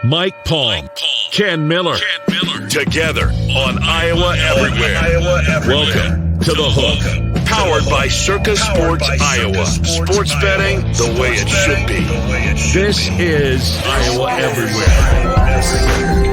Mike Palm, Ken Miller, together on Iowa Everywhere. Welcome to The Hook, powered by Circa Sports Iowa. Sports betting the way it should be. This is Iowa Everywhere.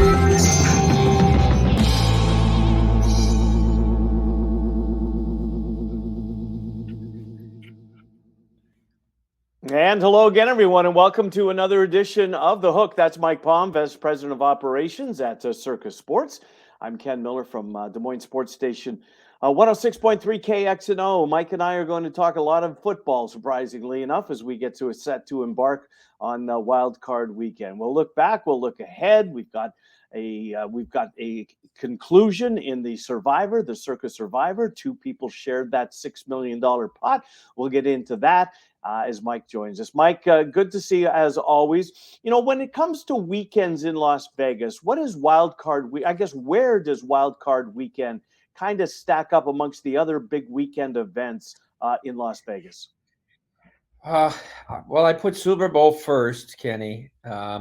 And hello again, everyone, and welcome to another edition of The Hook. That's Mike Palm, Vice President of Operations at Circa Sports. I'm Ken Miller from Des Moines Sports Station 106.3 KXNO. Mike and I are going to talk a lot of football, surprisingly enough, as we get to a set to embark on Wildcard Weekend. We'll look back, we'll look ahead. We've got a conclusion in the Circa Survivor. Two people shared that $6 million pot. We'll get into that as Mike joins us. Mike, good to see you as always. You know, when it comes to weekends in Las Vegas, what is Wildcard Week? I guess where does Wildcard Weekend kind of stack up amongst the other big weekend events in Las Vegas? Well, I put Super Bowl first, Kenny,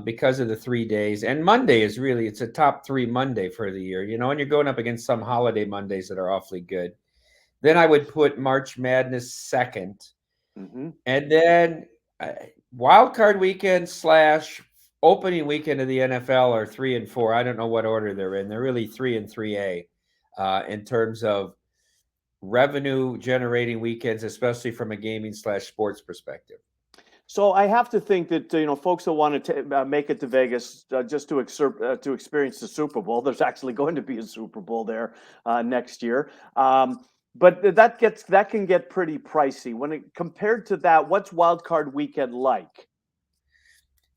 because of the 3 days. And Monday is really, it's a top three Monday for the year, you know, and you're going up against some holiday Mondays that are awfully good. Then I would put March Madness second. Mm-hmm. And then Wildcard Weekend / opening weekend of the NFL are 3 and 4. I don't know what order they're in. They're really 3 and 3A in terms of revenue generating weekends, especially from a gaming / sports perspective. So I have to think that, you know, folks that want to make it to Vegas just to experience the Super Bowl, there's actually going to be a Super Bowl there next year. But that can get pretty pricey. When it compared to that, what's Wildcard Weekend like?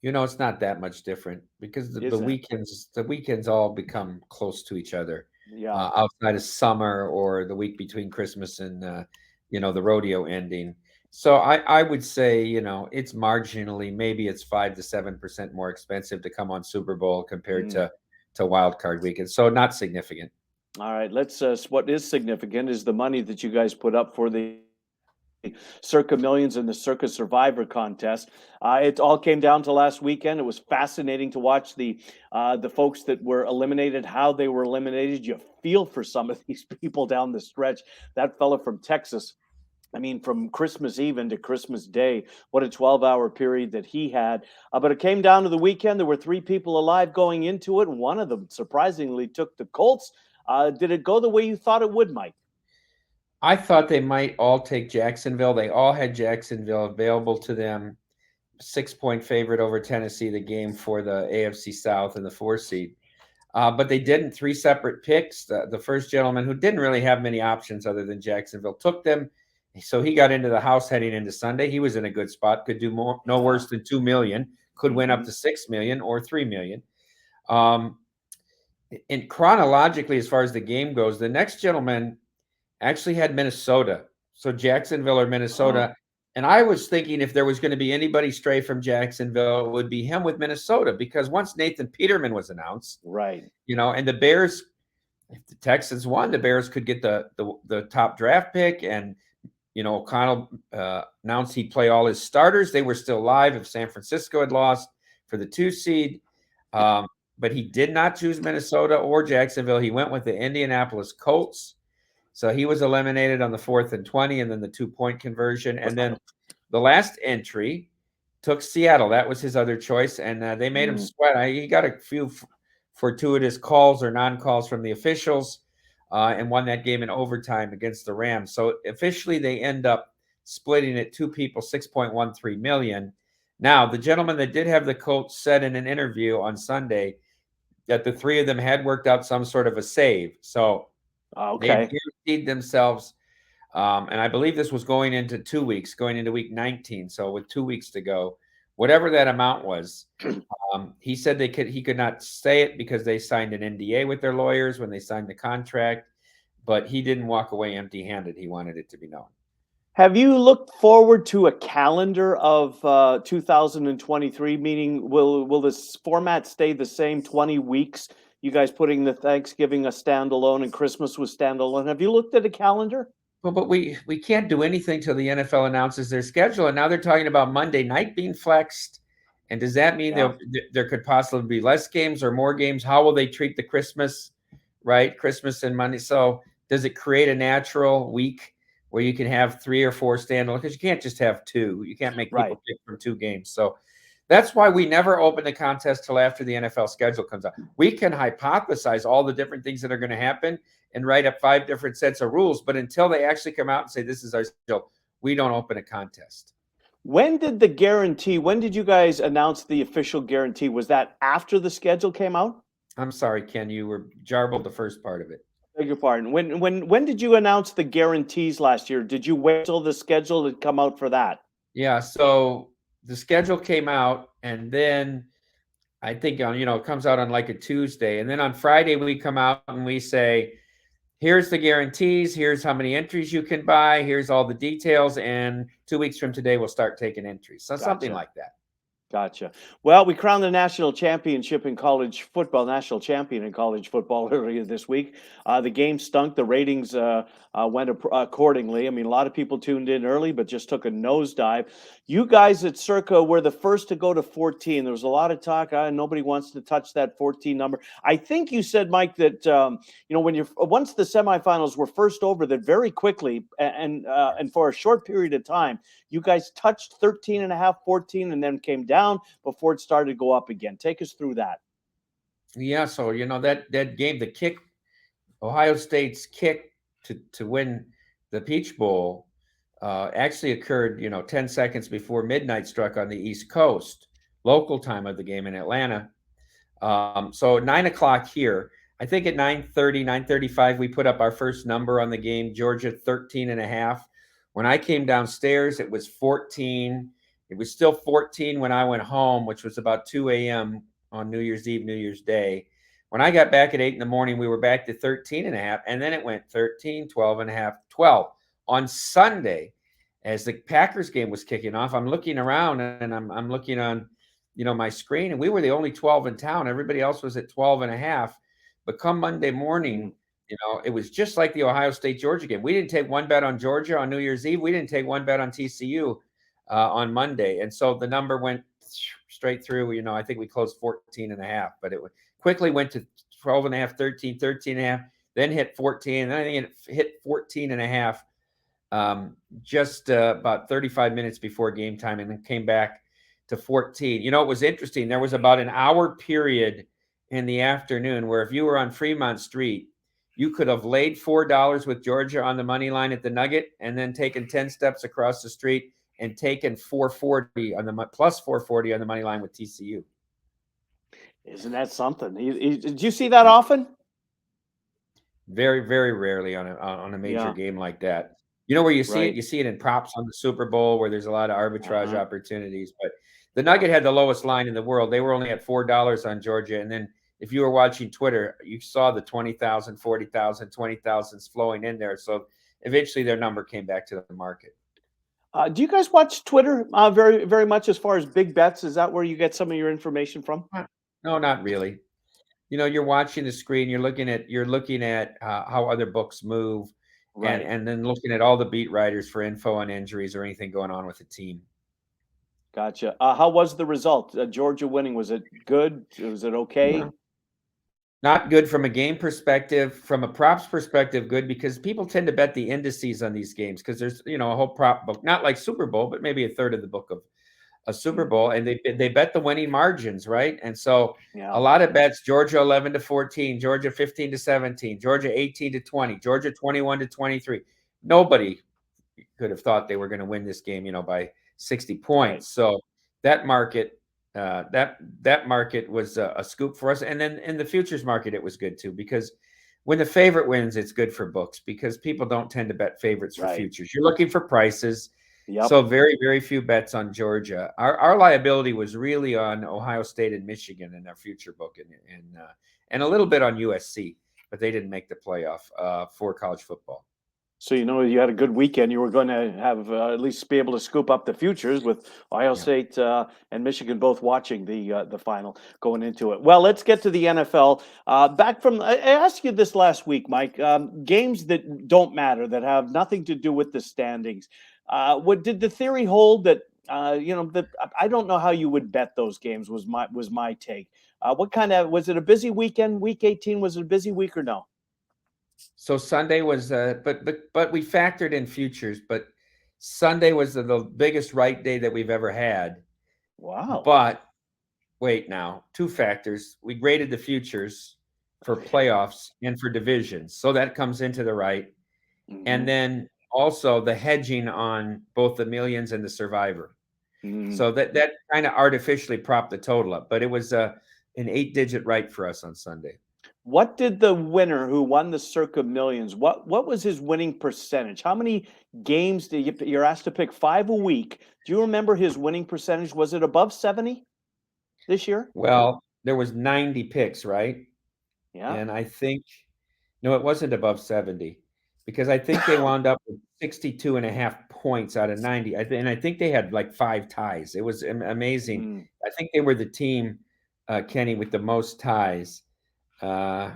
You know, it's not that much different because the weekends all become close to each other. Yeah. Outside of summer or the week between Christmas and the rodeo ending. So I would say, you know, it's marginally, maybe it's 5 to 7% more expensive to come on Super Bowl compared to Wildcard Weekend. So not significant. All right, let's. What is significant is the money that you guys put up for the Circa Millions and the Circa Survivor contest. It all came down to last weekend. It was fascinating to watch the folks that were eliminated, how they were eliminated. You feel for some of these people down the stretch. That fella from Texas, I mean, from Christmas Eve into Christmas Day, what a 12-hour period that he had. But it came down to the weekend. There were 3 people alive going into it, and one of them surprisingly took the Colts. Did it go the way you thought it would, Mike? I thought they might all take Jacksonville. They all had Jacksonville available to them. 6-point favorite over Tennessee, the game for the AFC South and the 4 seed. But they didn't. 3 separate picks. The first gentleman, who didn't really have many options other than Jacksonville, took them. So he got into the house heading into Sunday. He was in a good spot. Could do no worse than $2 million. Could win up to $6 million or $3 million. And chronologically, as far as the game goes, the next gentleman actually had Minnesota. So Jacksonville or Minnesota. And I was thinking if there was going to be anybody stray from Jacksonville, it would be him with Minnesota, because once Nathan Peterman was announced, right, you know, and the Bears, if the Texans won, the Bears could get the top draft pick. And, you know, O'Connell announced he'd play all his starters. They were still live if San Francisco had lost for the 2 seed. But he did not choose Minnesota or Jacksonville. He went with the Indianapolis Colts. So he was eliminated on the 4th and 20, and then the 2-point conversion. And then the last entry took Seattle. That was his other choice, and they made him sweat. He got a few fortuitous calls or non-calls from the officials and won that game in overtime against the Rams. So officially they end up splitting it 2 people, $6.13 million. Now, the gentleman that did have the Colts said in an interview on Sunday that the 3 of them had worked out some sort of a save. So they guaranteed themselves, and I believe this was going into 2 weeks, going into week 19. So with 2 weeks to go, whatever that amount was, he said he could not say it because they signed an NDA with their lawyers when they signed the contract, but he didn't walk away empty-handed. He wanted it to be known. Have you looked forward to a calendar of 2023? Meaning, will this format stay the same? 20 weeks. You guys putting the Thanksgiving a standalone and Christmas was standalone. Have you looked at a calendar? Well, but we can't do anything till the NFL announces their schedule, and now they're talking about Monday night being flexed, And does that mean there could possibly be less games or more games? How will they treat the Christmas, right? Christmas and Monday. So does it create a natural week where you can have 3 or 4 standalone? Because you can't just have 2. You can't make people pick from 2 games. So that's why we never open the contest till after the NFL schedule comes out. We can hypothesize all the different things that are going to happen and write up 5 different sets of rules. But until they actually come out and say, this is our schedule, we don't open a contest. When did you guys announce the official guarantee? Was that after the schedule came out? I'm sorry, Ken, you were jarbled the first part of it. Beg your pardon. When did you announce the guarantees last year? Did you wait till the schedule had come out for that? Yeah, so the schedule came out, and then I think it comes out on like a Tuesday, and then on Friday we come out and we say, here's the guarantees, here's how many entries you can buy, here's all the details, and 2 weeks from today we'll start taking entries. So something like that. Gotcha. Well, we crowned the national champion in college football earlier this week. The game stunk. The ratings went accordingly. I mean, a lot of people tuned in early, but just took a nosedive. You guys at Circa were the first to go to 14. There was a lot of talk. Nobody wants to touch that 14 number. I think you said, Mike, that once the semifinals were first over, that very quickly and for a short period of time, you guys touched 13 and a half, 14, and then came down before it started to go up again. Take us through that. Yeah, so that game, the kick, Ohio State's kick to win the Peach Bowl actually occurred, 10 seconds before midnight struck on the East Coast, local time of the game in Atlanta. So 9 o'clock here. I think at 9:30, 9:35, we put up our first number on the game, Georgia 13 and a half. When I came downstairs, it was 14. It was still 14 when I went home, which was about 2 a.m. on New Year's Eve, New Year's Day. When I got back at 8 in the morning, we were back to 13 and a half, and then it went 13, 12 and a half, 12. On Sunday, as the Packers game was kicking off, I'm looking around and I'm looking on, my screen, and we were the only 12 in town. Everybody else was at 12 and a half. But come Monday morning, it was just like the Ohio State-Georgia game. We didn't take one bet on Georgia on New Year's Eve. We didn't take one bet on TCU on Monday. And so the number went straight through. I think we closed 14 and a half, but it quickly went to 12 and a half, 13, 13 and a half, then hit 14. And then I think it hit 14 and a half just about 35 minutes before game time, and then came back to 14. It was interesting. There was about an hour period in the afternoon where if you were on Fremont Street, you could have laid $4 with Georgia on the money line at the Nugget and then taken 10 steps across the street and taken $4.40 on the plus $4.40 on the money line with TCU. Isn't that something? Did you see that often? Very, very rarely on a major game like that. Where you see it? You see it in props on the Super Bowl where there's a lot of arbitrage opportunities. But the Nugget had the lowest line in the world. They were only at $4 on Georgia. And then if you were watching Twitter, you saw the 20,000, 40,000, 20,000s flowing in there. So eventually their number came back to the market. Do you guys watch Twitter very, very much as far as big bets? Is that where you get some of your information from? No, not really. You're watching the screen. You're looking at how other books move, and then looking at all the beat writers for info on injuries or anything going on with the team. Gotcha. How was the result? Georgia winning, was it good? Was it okay? Not good from a game perspective. From a props perspective, good, because people tend to bet the indices on these games because there's a whole prop book, not like Super Bowl, but maybe a third of the book of a Super Bowl, and they bet the winning margins, right? And so a lot of bets: Georgia 11-14, Georgia 15-17, Georgia 18-20, Georgia 21-23. Nobody could have thought they were going to win this game, by 60 points. So that market. That market was a scoop for us. And then in the futures market, it was good too, because when the favorite wins, it's good for books because people don't tend to bet favorites for futures. You're looking for prices. So very, very few bets on Georgia. Our liability was really on Ohio State and Michigan in our future book and a little bit on USC, but they didn't make the playoff for college football. So, you had a good weekend. You were going to have at least be able to scoop up the futures with Ohio State and Michigan both watching the final going into it. Well, let's get to the NFL. I asked you this last week, Mike. Games that don't matter, that have nothing to do with the standings. What did the theory hold that I don't know how you would bet those games. Was my take. What kind of was it? A busy weekend? Week 18 was it a busy week or no? So Sunday was, but we factored in futures. But Sunday was the biggest right day that we've ever had. Wow. But wait, now 2 factors. We graded the futures for playoffs and for divisions, so that comes into the right. Mm-hmm. And then also the hedging on both the millions and the survivor. Mm-hmm. So that kind of artificially propped the total up. But it was an 8-digit right for us on Sunday. What did the winner who won the Circa Millions? What was his winning percentage? How many games did you're asked to pick 5 a week? Do you remember his winning percentage? Was it above 70 this year? Well, there was 90 picks, right? Yeah. And I think no, it wasn't above 70 because I think they wound up with 62 and a half points out of 90. And I think they had like 5 ties. It was amazing. I think they were the team, Kenny, with the most ties. Yeah,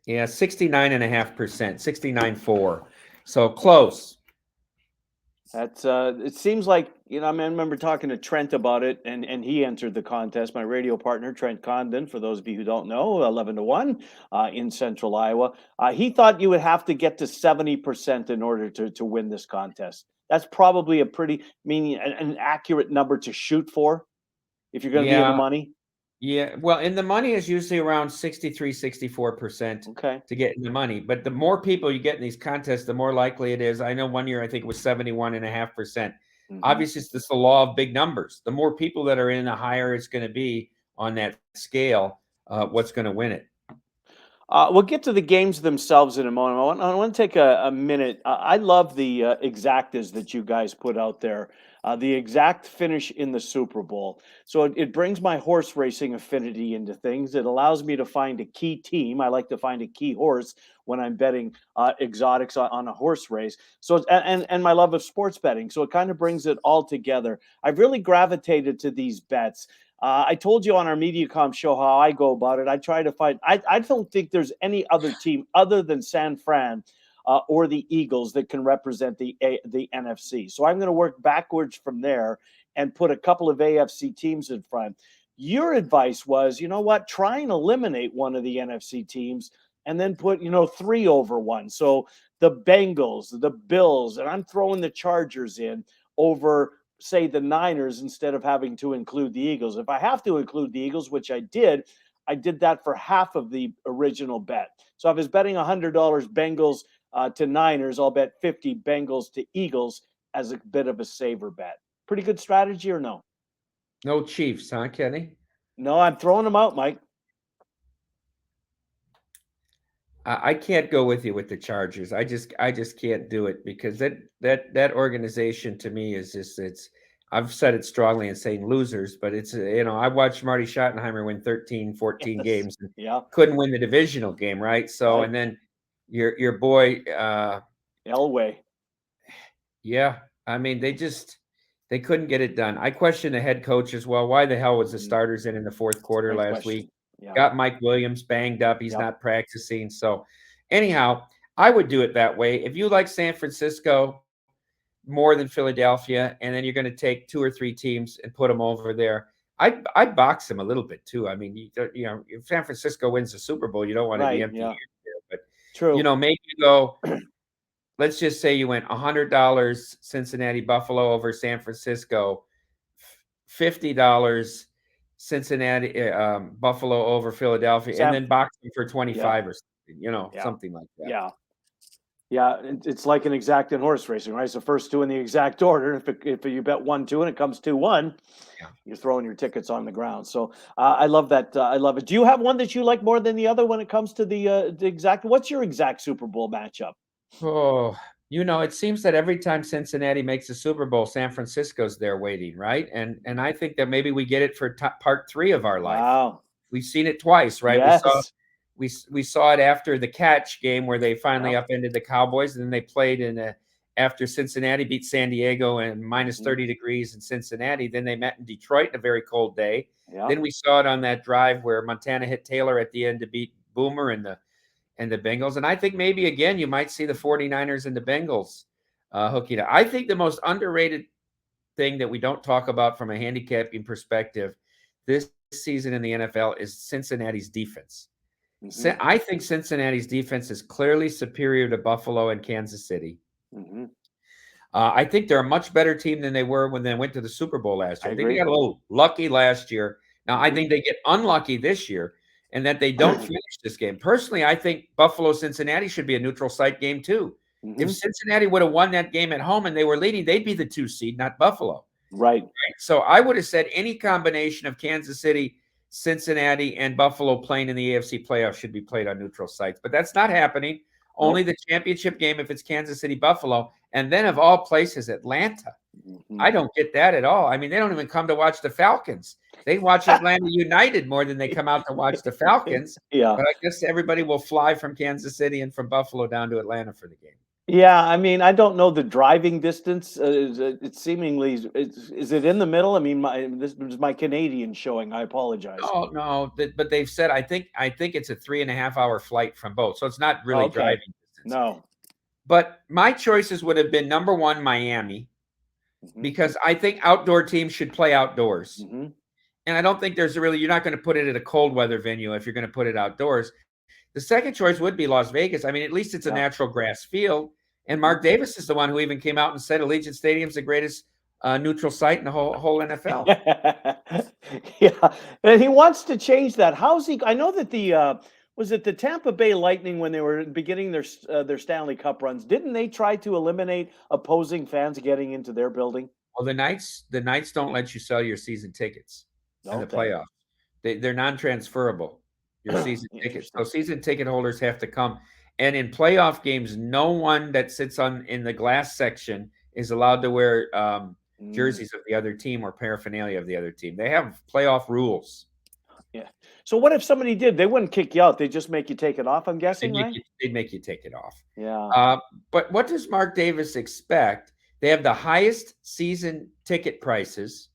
69.5%, 69.4. So close. That's it seems like, I remember talking to Trent about it, and he entered the contest. My radio partner, Trent Condon, for those of you who don't know, 11-1 in Central Iowa. He thought you would have to get to 70% in order to win this contest. That's probably a pretty meaning an accurate number to shoot for if you're going to be in the money. Yeah, well, and the money is usually around 63, 64% to get in the money. But the more people you get in these contests, the more likely it is. I know one year I think it was 71.5%. Obviously, it's just the law of big numbers. The more people that are in, the higher it's going to be on that scale. What's going to win it? We'll get to the games themselves in a moment. I want to take a minute. I love the exactas that you guys put out there. The exact finish in the Super Bowl. So it brings my horse racing affinity into things. It allows me to find a key team. I like to find a key horse when I'm betting exotics on a horse race. So and my love of sports betting. So it kind of brings it all together. I've really gravitated to these bets. I told you on our MediaCom show how I go about it. I try to find. I don't think there's any other team other than San Fran or the Eagles that can represent the NFC. So I'm going to work backwards from there and put a couple of AFC teams in front. Your advice was, you know what? Try and eliminate one of the NFC teams and then put 3 over one. So the Bengals, the Bills, and I'm throwing the Chargers in over, say, the Niners instead of having to include the Eagles. If I have to include the Eagles, which I did that for half of the original bet. So if I was betting $100 Bengals to Niners, I'll bet 50 Bengals to Eagles as a bit of a saver bet. Pretty good strategy or no? No Chiefs, huh, Kenny? No, I'm throwing them out, Mike. I can't go with you with the Chargers. I just can't do it because that organization to me is just I've said it strongly in saying losers, but it's I watched Marty Schottenheimer win 13, 14 games and couldn't win the divisional game, right? So and then your boy Elway. Yeah, I mean they couldn't get it done. I question the head coach as well. Why the hell was the starters in the fourth quarter last week? Yeah. Got Mike Williams banged up. He's not practicing. So anyhow, I would do it that way. If you like San Francisco more than Philadelphia, and then you're going to take 2 or 3 teams and put them over there, I'd box them a little bit too. I mean, if San Francisco wins the Super Bowl, you don't want to be empty here. But true. Maybe you go. Let's just say you went $100 Cincinnati Buffalo over San Francisco, $50 Cincinnati Buffalo over Philadelphia, and then boxing for 25 or something, something like that. Yeah, it's like an exact in horse racing, right? So first 2 in the exact order. If you bet 1-2 and it comes 2-1, you're throwing your tickets on the ground. So I love that. I love it. Do you have one that you like more than the other when it comes to the exact? What's your exact Super Bowl matchup? Oh, it seems that every time Cincinnati makes a Super Bowl, San Francisco's there waiting, right? And I think that maybe we get it for part 3 of our life. Wow. We've seen it twice, right? Yes. We saw it after the catch game where they finally upended the Cowboys, and then they played after Cincinnati beat San Diego and minus 30 degrees in Cincinnati. Then they met in Detroit in a very cold day. Then we saw it on that drive where Montana hit Taylor at the end to beat Boomer and the Bengals. And I think maybe again you might see the 49ers and the Bengals hooking up. I think the most underrated thing that we don't talk about from a handicapping perspective this season in the NFL is Cincinnati's defense. I think Cincinnati's defense is clearly superior to Buffalo and Kansas City. I think they're a much better team than they were when they went to the Super Bowl last year. I think they got a little lucky last year. Now, I think they get unlucky this year and that they don't finish this game. Personally, I think Buffalo-Cincinnati should be a neutral site game too. If Cincinnati would have won that game at home and they were leading, they'd be the 2 seed, not Buffalo. Right. So I would have said any combination of Kansas City, Cincinnati, and Buffalo playing in the AFC playoffs should be played on neutral sites. But that's not happening. Only the championship game if it's Kansas City, Buffalo. And then of all places, Atlanta. I don't get that at all. I mean, they don't even come to watch the Falcons. They watch Atlanta United more than they come out to watch the Falcons. Yeah. But I guess everybody will fly from Kansas City and from Buffalo down to Atlanta for the game. Yeah, I mean, I don't know the driving distance. It's seemingly is it in the middle? I mean, this is my Canadian showing. I apologize. Oh no, but they've said I think it's a 3.5-hour flight from both, so it's not really driving distance. No, but my choices would have been number 1, Miami, because I think outdoor teams should play outdoors, and I don't think you're not going to put it at a cold weather venue if you're going to put it outdoors. The second choice would be Las Vegas. I mean, at least it's a natural grass field. And Mark Davis is the one who even came out and said Allegiant Stadium's the greatest neutral site in the whole NFL. Yeah, and he wants to change that. How's he? I know that the Tampa Bay Lightning, when they were beginning their Stanley Cup runs, didn't they try to eliminate opposing fans getting into their building? Well, the Knights don't let you sell your season tickets in the playoffs. They're non-transferable. Your season tickets. So season ticket holders have to come. And in playoff games, no one that sits in the glass section is allowed to wear jerseys of the other team or paraphernalia of the other team. They have playoff rules. Yeah. So what if somebody did? They wouldn't kick you out. They just make you take it off, I'm guessing, right? They'd make you take it off. Yeah. But what does Mark Davis expect? They have the highest season ticket prices,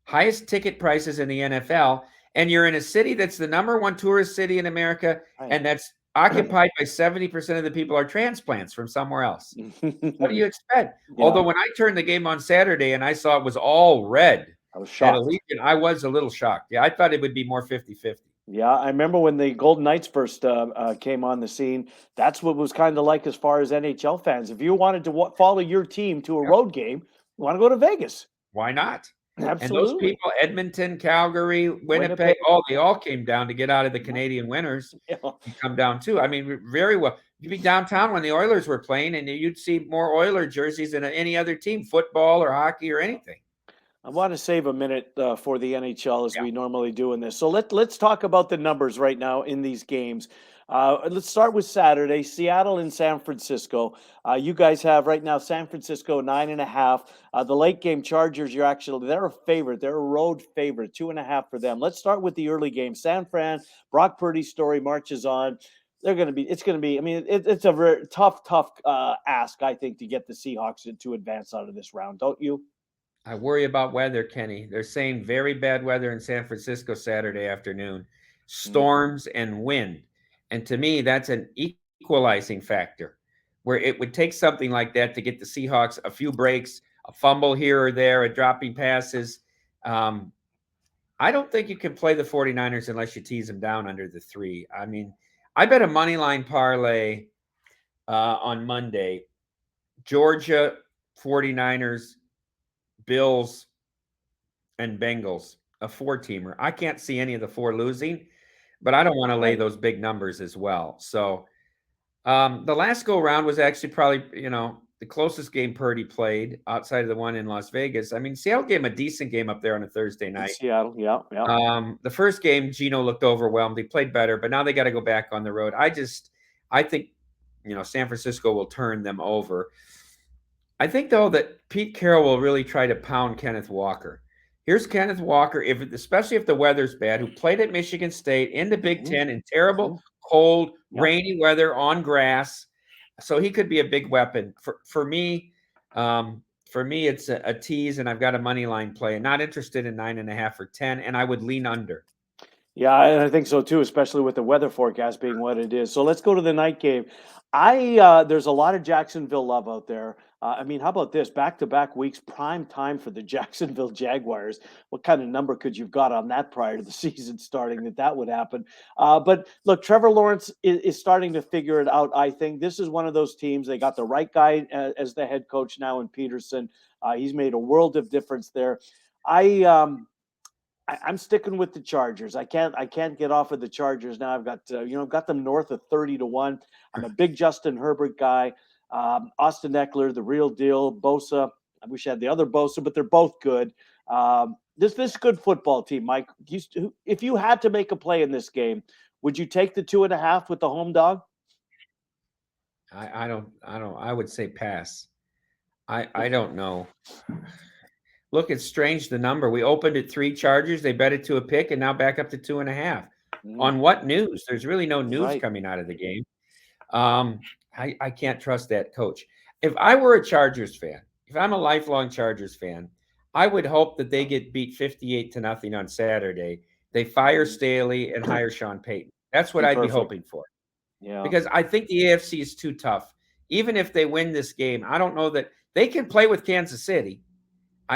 highest ticket prices in the NFL. And you're in a city that's the number 1 tourist city in America, and that's occupied by 70% of the people are transplants from somewhere else. What do you expect? Yeah. Although when I turned the game on Saturday and I saw it was all red, I was shocked. I was a little shocked. Yeah, I thought it would be more 50-50. Yeah, I remember when the Golden Knights first came on the scene. That's what was kind of like as far as NHL fans. If you wanted to follow your team to a road game, you want to go to Vegas. Why not? Absolutely. And those people, Edmonton, Calgary, Winnipeg, they all came down to get out of the Canadian winters and come down too. I mean, very well. You'd be downtown when the Oilers were playing, and you'd see more Oiler jerseys than any other team, football or hockey or anything. I want to save a minute for the NHL as we normally do in this. So let's talk about the numbers right now in these games. Let's start with Saturday, Seattle and San Francisco. You guys have right now San Francisco 9.5. The late game Chargers, they're a favorite. They're a road favorite, 2.5 for them. Let's start with the early game. San Fran, Brock Purdy's story marches on. It's going to be, I mean, it's a very tough ask, I think, to get the Seahawks to advance out of this round. Don't you? I worry about weather, Kenny. They're saying very bad weather in San Francisco Saturday afternoon, storms and wind. And to me, that's an equalizing factor where it would take something like that to get the Seahawks a few breaks, a fumble here or there, a dropping passes. I don't think you can play the 49ers unless you tease them down under the 3. I mean, I bet a money line parlay on Monday, Georgia, 49ers, Bills, and Bengals, a 4-teamer. I can't see any of the 4 losing, but I don't want to lay those big numbers as well. So the last go round was actually probably, the closest game Purdy played outside of the one in Las Vegas. I mean, Seattle gave him a decent game up there on a Thursday night. Seattle, yeah. The first game, Geno looked overwhelmed. He played better, but now they got to go back on the road. I think, San Francisco will turn them over. I think, though, that Pete Carroll will really try to pound Kenneth Walker. Here's Kenneth Walker, especially if the weather's bad, who played at Michigan State in the Big Ten in terrible, cold, rainy weather on grass. So he could be a big weapon. For me, it's a tease, and I've got a money line play. I'm not interested in 9.5 or 10, and I would lean under. Yeah, I think so too, especially with the weather forecast being what it is. So let's go to the night game. There's a lot of Jacksonville love out there. I mean, how about this? Back-to-back weeks, prime time for the Jacksonville Jaguars. What kind of number could you've got on that prior to the season starting that would happen? But look, Trevor Lawrence is starting to figure it out, I think. This is one of those teams. They got the right guy as the head coach now in Peterson. He's made a world of difference there. I'm sticking with the Chargers. I can't get off of the Chargers now. I've got I've got them north of 30-1. I'm a big Justin Herbert guy. Austin Eckler, the real deal. Bosa. I wish I had the other Bosa, but they're both good. This good football team, Mike. If you had to make a play in this game, would you take the 2.5 with the home dog? I don't. I would say pass. I don't know. Look, it's strange, the number. We opened at 3 Chargers. They bet it to a pick and now back up to 2.5. On what news? There's really no news coming out of the game. I can't trust that coach. If I were a Chargers fan, if I'm a lifelong Chargers fan, I would hope that they get beat 58-0 on Saturday. They fire Staley and hire Sean Payton. That's what I'd be hoping for. Yeah. Because I think the AFC is too tough. Even if they win this game, I don't know that they can play with Kansas City.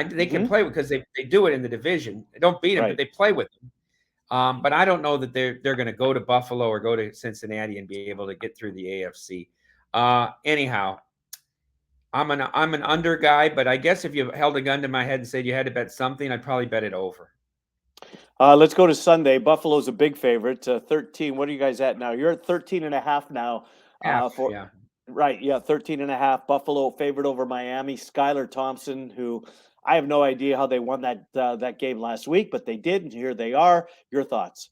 They can play because they do it in the division. They don't beat them, but they play with them. But I don't know that they're going to go to Buffalo or go to Cincinnati and be able to get through the AFC. Anyhow, I'm an under guy, but I guess if you held a gun to my head and said you had to bet something, I'd probably bet it over. Let's go to Sunday. Buffalo's a big favorite. 13. What are you guys at now? You're at 13.5 now. Right. Yeah. 13.5. Buffalo favored over Miami. Skylar Thompson, who I have no idea how they won that game last week, but they did, and here they are. Your thoughts?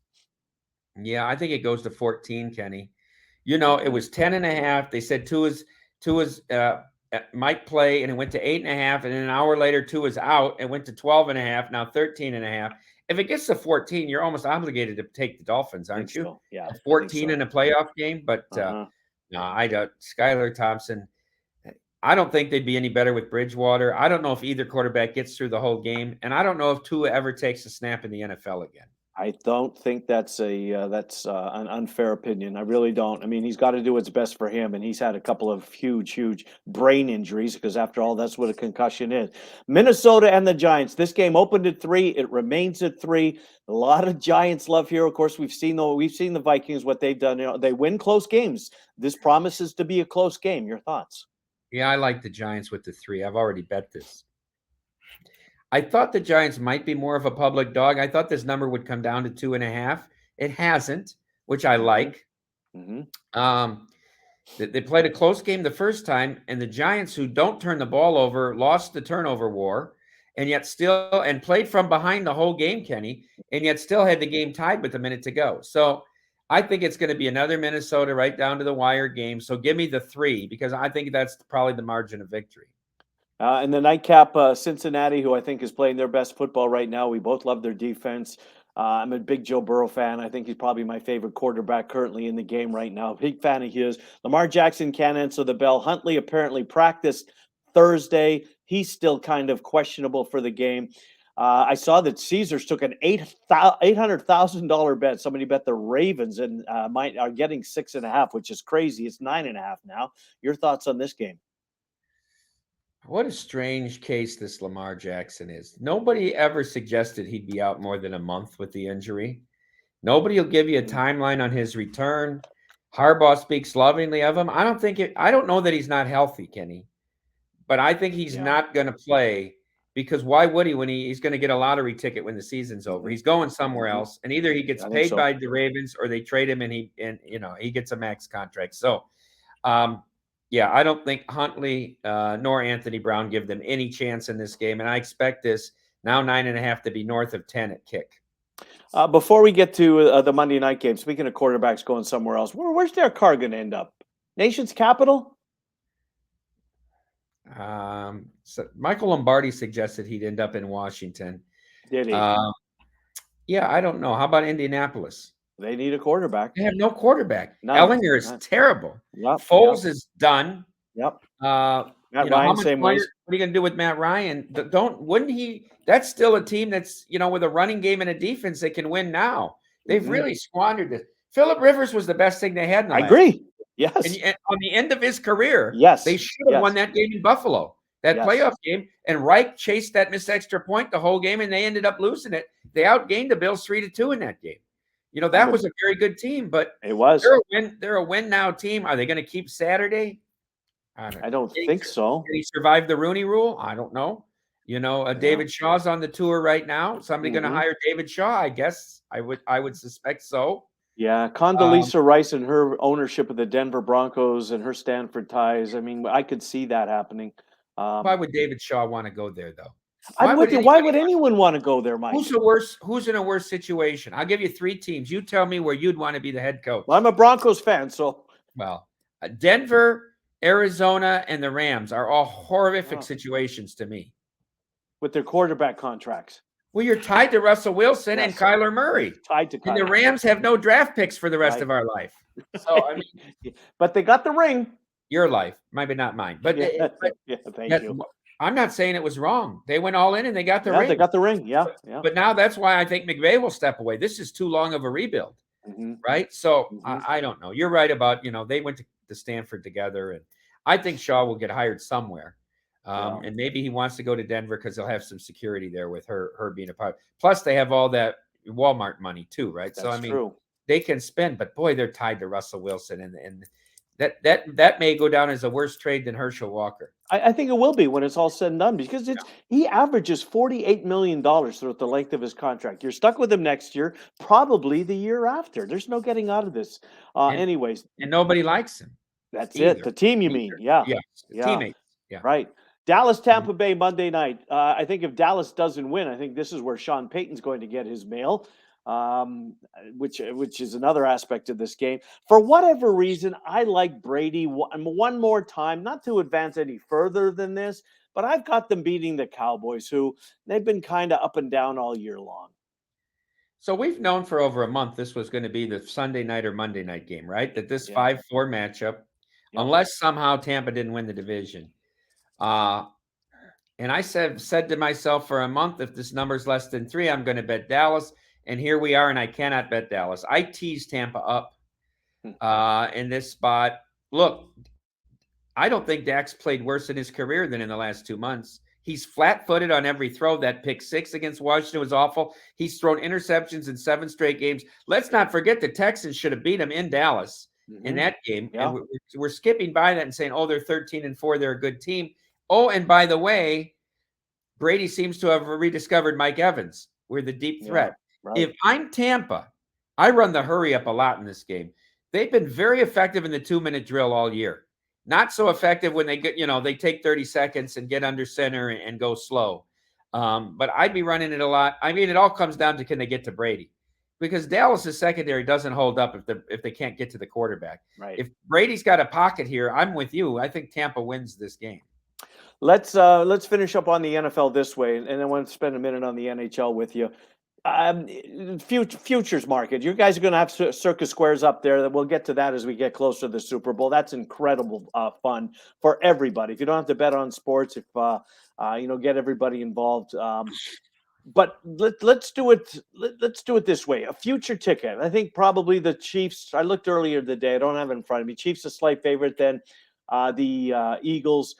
Yeah, I think it goes to 14, Kenny. It was 10.5. They said Tua's might play, and it went to 8.5, and then an hour later, Tua's out and went to 12.5. Now 13.5. If it gets to 14, you're almost obligated to take the Dolphins, aren't you? So. Yeah, 14 in a playoff game, but no, I don't. Skylar Thompson. I don't think they'd be any better with Bridgewater. I don't know if either quarterback gets through the whole game, and I don't know if Tua ever takes a snap in the NFL again. I don't think that's an unfair opinion. I really don't. I mean, he's got to do what's best for him, and he's had a couple of huge brain injuries because, after all, that's what a concussion is. Minnesota and the Giants. This game opened at 3. It remains at 3. A lot of Giants love here. Of course, we've seen the Vikings, what they've done. They win close games. This promises to be a close game. Your thoughts? Yeah, I like the Giants with the 3. I've already bet this. I thought the Giants might be more of a public dog. I thought this number would come down to 2.5. It hasn't, which I like. They played a close game the first time, and the Giants, who don't turn the ball over, lost the turnover war, and yet still played from behind the whole game, Kenny, and yet still had the game tied with a minute to go. So I think it's going to be another Minnesota right down to the wire game. So give me the 3 because I think that's probably the margin of victory. And the nightcap, Cincinnati, who I think is playing their best football right now. We both love their defense. I'm a big Joe Burrow fan. I think he's probably my favorite quarterback currently in the game right now. Big fan of his. Lamar Jackson can't answer the bell. Huntley apparently practiced Thursday. He's still kind of questionable for the game. I saw that Caesars took an $800,000 bet. Somebody bet the Ravens and are getting 6.5, which is crazy. It's 9.5 now. Your thoughts on this game? What a strange case this Lamar Jackson is. Nobody ever suggested he'd be out more than a month with the injury. Nobody will give you a timeline on his return. Harbaugh speaks lovingly of him. I don't know that he's not healthy, Kenny, but I think he's not going to play because why would he when he's going to get a lottery ticket when the season's over? He's going somewhere else, and either he gets paid by the Ravens or they trade him and he gets a max contract. So, yeah, I don't think Huntley nor Anthony Brown give them any chance in this game. And I expect this now 9.5 to be north of 10 at kick. Before we get to the Monday night game, speaking of quarterbacks going somewhere else, where's Derek Carr going to end up? Nation's capital? So Michael Lombardi suggested he'd end up in Washington. Did he? Yeah, I don't know. How about Indianapolis? They need a quarterback. They have no quarterback. Ellinger is terrible. Foles is done. Matt Ryan, same way. What are you going to do with Matt Ryan? Wouldn't he? That's still a team that's, with a running game and a defense that can win now. They've really squandered it. Phillip Rivers was the best thing they had in the I agree. Yes. And on the end of his career, Yes. they should have won Yes. that game in Buffalo, that Yes. playoff game. And Reich chased that missed extra point the whole game, and they ended up losing it. They outgained the Bills 3-2 in that game. That was a very good team, but it was. They're a win now team. Are they going to keep Saturday? I don't think so. Did he survive the Rooney Rule? I don't know. David Shaw's on the tour right now. Somebody going to hire David Shaw? I guess I would suspect so. Yeah, Condoleezza Rice and her ownership of the Denver Broncos and her Stanford ties. I mean, I could see that happening. Why would David Shaw want to go there, though? I'm with you. Why would anyone want to go there, Mike? Who's in a worse situation? I'll give you 3 teams. You tell me where you'd want to be the head coach. Well, I'm a Broncos fan, so. Well, Denver, Arizona, and the Rams are all horrific situations to me. With their quarterback contracts. Well, you're tied to Russell Wilson and Kyler Murray. Tied to Kyler. And the Rams have no draft picks for the rest of our life. So, I mean, but they got the ring. Your life, maybe not mine. But, thank you. I'm not saying it was wrong. They went all in and they got the ring. They got the ring. Yeah. But now that's why I think McVay will step away. This is too long of a rebuild, right? So I don't know. You're right about, they went to Stanford together, and I think Shaw will get hired somewhere. And maybe he wants to go to Denver because they'll have some security there with her being a part. Plus, they have all that Walmart money too, right? That's true. They can spend, but boy, they're tied to Russell Wilson, and that may go down as a worse trade than Herschel Walker. I think it will be when it's all said and done, because he averages $48 million throughout the length of his contract. You're stuck with him next year, probably the year after. There's no getting out of this. Anyways, and nobody likes him. That's either. It. The team, you mean? Yeah. Teammates. Yeah. Right. Dallas, Tampa Bay, Monday night. I think if Dallas doesn't win, I think this is where Sean Payton's going to get his mail, which is another aspect of this game. For whatever reason, I like Brady one more time, not to advance any further than this, but I've got them beating the Cowboys, who they've been kind of up and down all year long. So we've known for over a month this was going to be the Sunday night or Monday night game, right? That this 5-4 matchup, unless somehow Tampa didn't win the division. And I said to myself for a month, if this number's less than 3, I'm going to bet Dallas. And here we are, and I cannot bet Dallas. I teased Tampa up in this spot. Look, I don't think Dak's played worse in his career than in the last 2 months. He's flat-footed on every throw. That pick 6 against Washington was awful. He's thrown interceptions in 7 straight games. Let's not forget the Texans should have beat him in Dallas in that game. Yeah. And we're skipping by that and saying, they're 13-4. They're a good team. Oh, and by the way, Brady seems to have rediscovered Mike Evans. We're the deep threat. Right. If I'm Tampa, I run the hurry up a lot in this game. They've been very effective in the 2-minute drill all year. Not so effective when they get, they take 30 seconds and get under center and go slow. But I'd be running it a lot. I mean, it all comes down to, can they get to Brady? Because Dallas's secondary doesn't hold up if they can't get to the quarterback. Right. If Brady's got a pocket here, I'm with you. I think Tampa wins this game. Let's finish up on the NFL this way, and I want to spend a minute on the NHL with you. Futures market. You guys are going to have Circa squares up there. We'll get to that as we get closer to the Super Bowl. That's incredible fun for everybody. If you don't have to bet on sports, if get everybody involved. But let's do it. Let's do it this way. A future ticket. I think probably the Chiefs. I looked earlier today. I don't have it in front of me. Chiefs a slight favorite. Then the Eagles.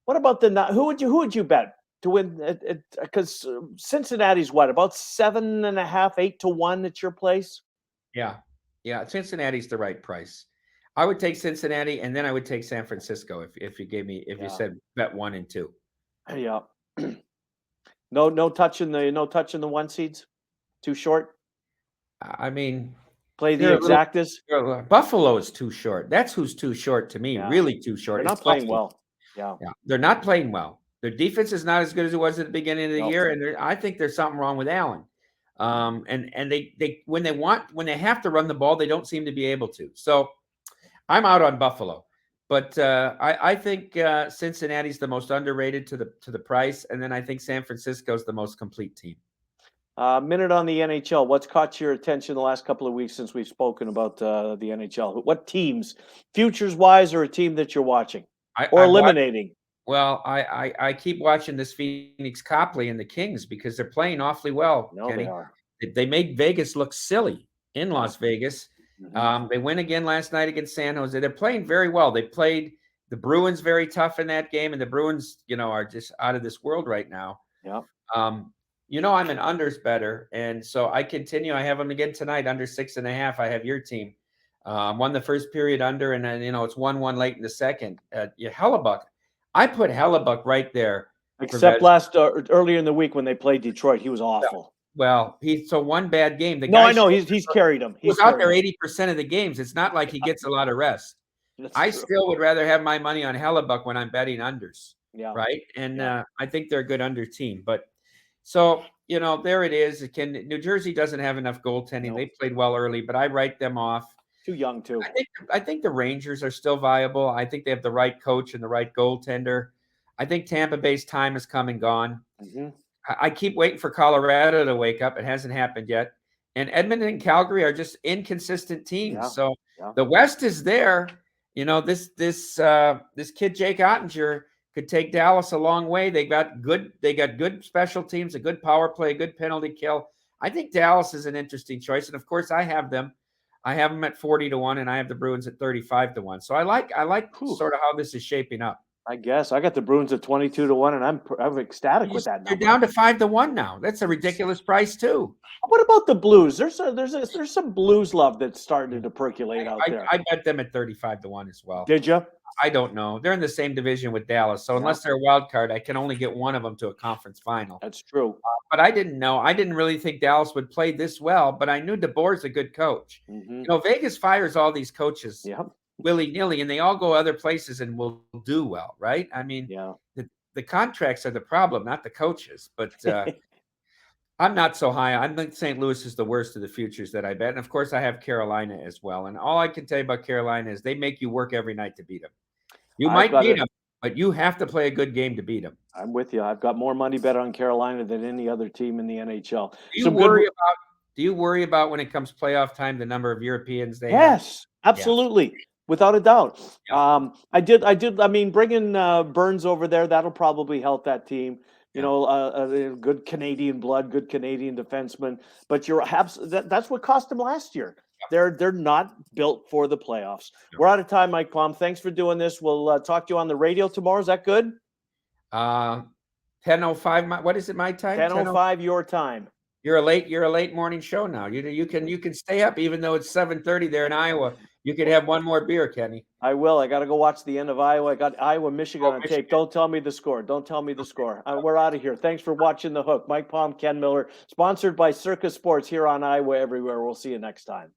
What about who would you bet to win? Because Cincinnati's what, about 7.5, 8 to 1 at your place? Yeah. Cincinnati's the right price. I would take Cincinnati, and then I would take San Francisco if you gave me you said bet 1 and 2. Yeah. No touching the 1 seeds. Too short. I mean, play the exactas. Buffalo is too short. That's who's too short to me. Yeah. Really too short. They're not playing well. Yeah, they're not playing well. Their defense is not as good as it was at the beginning of the year, and I think there's something wrong with Allen. And they when they have to run the ball, they don't seem to be able to. So I'm out on Buffalo, but I think Cincinnati's the most underrated to the price, and then I think San Francisco's the most complete team. Minute on the NHL. What's caught your attention the last couple of weeks since we've spoken about the NHL? What teams, futures wise, or a team that you're watching? Eliminating? I keep watching this Phoenix Copley and the Kings because they're playing awfully well. No, Kenny. They are. They made Vegas look silly in Las Vegas. They win again last night against San Jose. They're playing very well. They played the Bruins very tough in that game, and the Bruins, are just out of this world right now. Yeah. I'm an unders better, and so I continue. I have them again tonight, under 6.5. I have your team. Won the first period under, and then it's 1-1 late in the second. Hellebuck, I put Hellebuck right there. Except earlier in the week when they played Detroit, he was awful. Well, one bad game. I know he's carried him. He's out there 80% of the games. It's not like he gets a lot of rest. I still would rather have my money on Hellebuck when I'm betting unders. Yeah. Right. And I think they're a good under team. But so, there it is. New Jersey doesn't have enough goaltending. Nope. They played well early, but I write them off. Too young, too. I think the Rangers are still viable. I think they have the right coach and the right goaltender. I think Tampa Bay's time has come and gone. I keep waiting for Colorado to wake up. It hasn't happened yet. And Edmonton and Calgary are just inconsistent teams. Yeah. So the West is there. This kid Jake Ottinger could take Dallas a long way. They got good special teams, a good power play, a good penalty kill. I think Dallas is an interesting choice. And of course, I have them at 40-1, and I have the Bruins at 35-1. So I like sort of how this is shaping up. I guess I got the Bruins at 22-1, and I'm ecstatic with that number. You're down to 5-1 now. That's a ridiculous price too. What about the Blues? There's some Blues love that's starting to percolate out there. I bet them at 35-1 as well. Did you? I don't know. They're in the same division with Dallas, so unless they're a wild card, I can only get one of them to a conference final. That's true. But I didn't know. I didn't really think Dallas would play this well, but I knew DeBoer's a good coach. Vegas fires all these coaches willy-nilly, and they all go other places and will do well, right? I mean, the contracts are the problem, not the coaches. But I'm not so high. I think St. Louis is the worst of the futures that I bet. And, of course, I have Carolina as well. And all I can tell you about Carolina is they make you work every night to beat them. You might beat them, but you have to play a good game to beat them. I'm with you. I've got more money bet on Carolina than any other team in the NHL. Do you worry about when it comes playoff time the number of Europeans they have? Yes, absolutely. Yeah. Without a doubt. Yeah. I mean, bringing Burns over there, that'll probably help that team. Good Canadian blood, good Canadian defenseman. But that's what cost them last year. They're not built for the playoffs. We're out of time, Mike Palm. Thanks for doing this. We'll talk to you on the radio tomorrow. Is that good? 10:05. What is it? My time. 10:05 your time. You're a late morning show now. You can stay up even though it's 7:30 there in Iowa. You could have one more beer, Kenny. I will. I got to go watch the end of Iowa. I got Iowa, Michigan on tape. Don't tell me the score. We're out of here. Thanks for watching The Hook. Mike Palm, Ken Miller, sponsored by Circa Sports here on Iowa Everywhere. We'll see you next time.